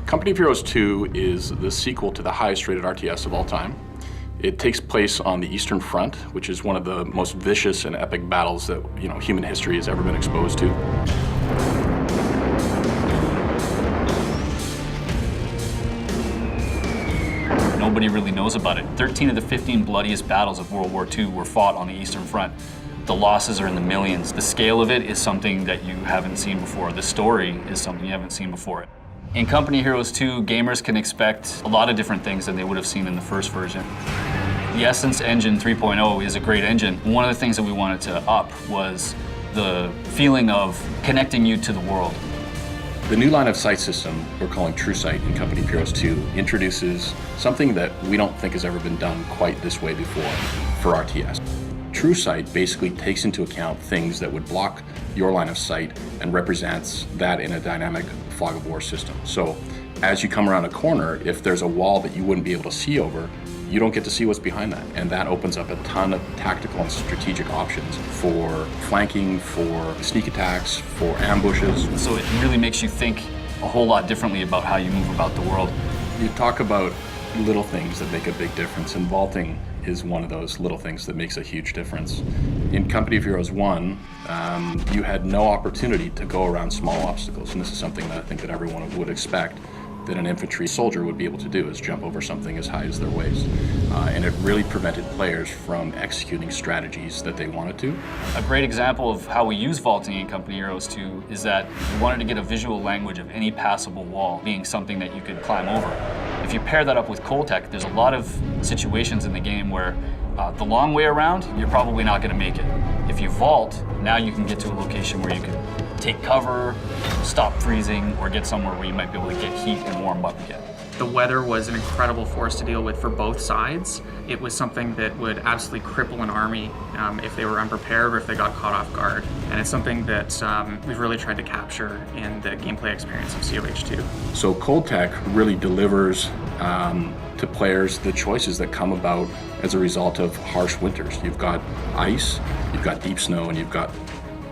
Company of Heroes 2 is the sequel to the highest rated RTS of all time. It takes place on the Eastern Front, which is one of the most vicious and epic battles that human history has ever been exposed to. Nobody really knows about it. 13 of the 15 bloodiest battles of World War II were fought on the Eastern Front. The losses are in the millions. The scale of it is something that you haven't seen before. The story is something you haven't seen before. In Company Heroes 2, gamers can expect a lot of different things than they would have seen in the first version. The Essence Engine 3.0 is a great engine. One of the things that we wanted to up was the feeling of connecting you to the world. The new line of sight system we're calling True Sight in Company of Heroes 2 introduces something that we don't think has ever been done quite this way before for RTS. True Sight basically takes into account things that would block your line of sight and represents that in a dynamic fog of war system. So as you come around a corner, if there's a wall that you wouldn't be able to see over, you don't get to see what's behind that. And that opens up a ton of tactical and strategic options for flanking, for sneak attacks, for ambushes. So it really makes you think a whole lot differently about how you move about the world. You talk about little things that make a big difference, and vaulting is one of those little things that makes a huge difference. In Company of Heroes 1, you had no opportunity to go around small obstacles, and this is something that I think that everyone would expect that an infantry soldier would be able to do, is jump over something as high as their waist. And it really prevented players from executing strategies that they wanted to. A great example of how we use vaulting in Company Heroes 2 is that we wanted to get a visual language of any passable wall being something that you could climb over. If you pair that up with cold tech, there's a lot of situations in the game where the long way around, you're probably not going to make it. If you vault, now you can get to a location where you can take cover, stop freezing, or get somewhere where you might be able to get heat and warm up again. The weather was an incredible force to deal with for both sides. It was something that would absolutely cripple an army if they were unprepared or if they got caught off guard. And it's something that we've really tried to capture in the gameplay experience of COH2. So cold tech really delivers to players the choices that come about as a result of harsh winters. You've got ice, you've got deep snow, and you've got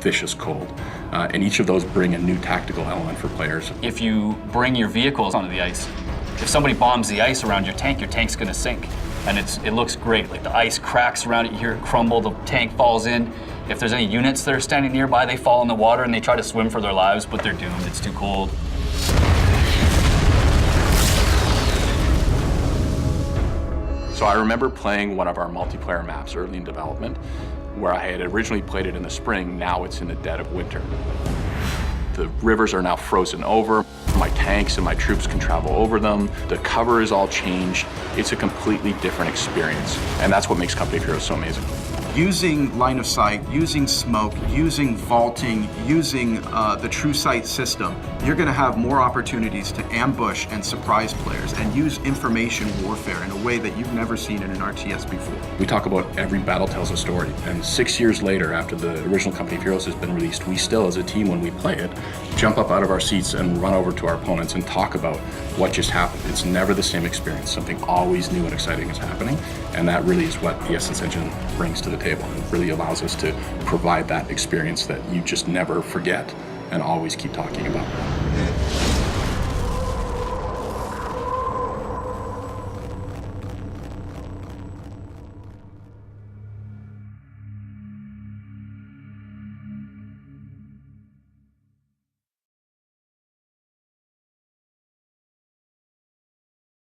vicious cold. And each of those bring a new tactical element for players. If you bring your vehicles onto the ice, if somebody bombs the ice around your tank's gonna sink. And it looks great. Like the ice cracks around it, you hear it crumble, the tank falls in. If there's any units that are standing nearby, they fall in the water and they try to swim for their lives, but they're doomed, it's too cold. So I remember playing one of our multiplayer maps early in development, where I had originally played it in the spring, now it's in the dead of winter. The rivers are now frozen over. My tanks and my troops can travel over them. The cover is all changed. It's a completely different experience. And that's what makes Company of Heroes so amazing. Using line of sight, using smoke, using vaulting, using the True Sight system, you're going to have more opportunities to ambush and surprise players and use information warfare in a way that you've never seen in an RTS before. We talk about every battle tells a story, and 6 years later, after the original Company of Heroes has been released, we still, as a team, when we play it, jump up out of our seats and run over to our opponents and talk about what just happened. It's never the same experience. Something always new and exciting is happening, and that really is what the Essence Engine brings to the table. It really allows us to provide that experience that you just never forget and always keep talking about.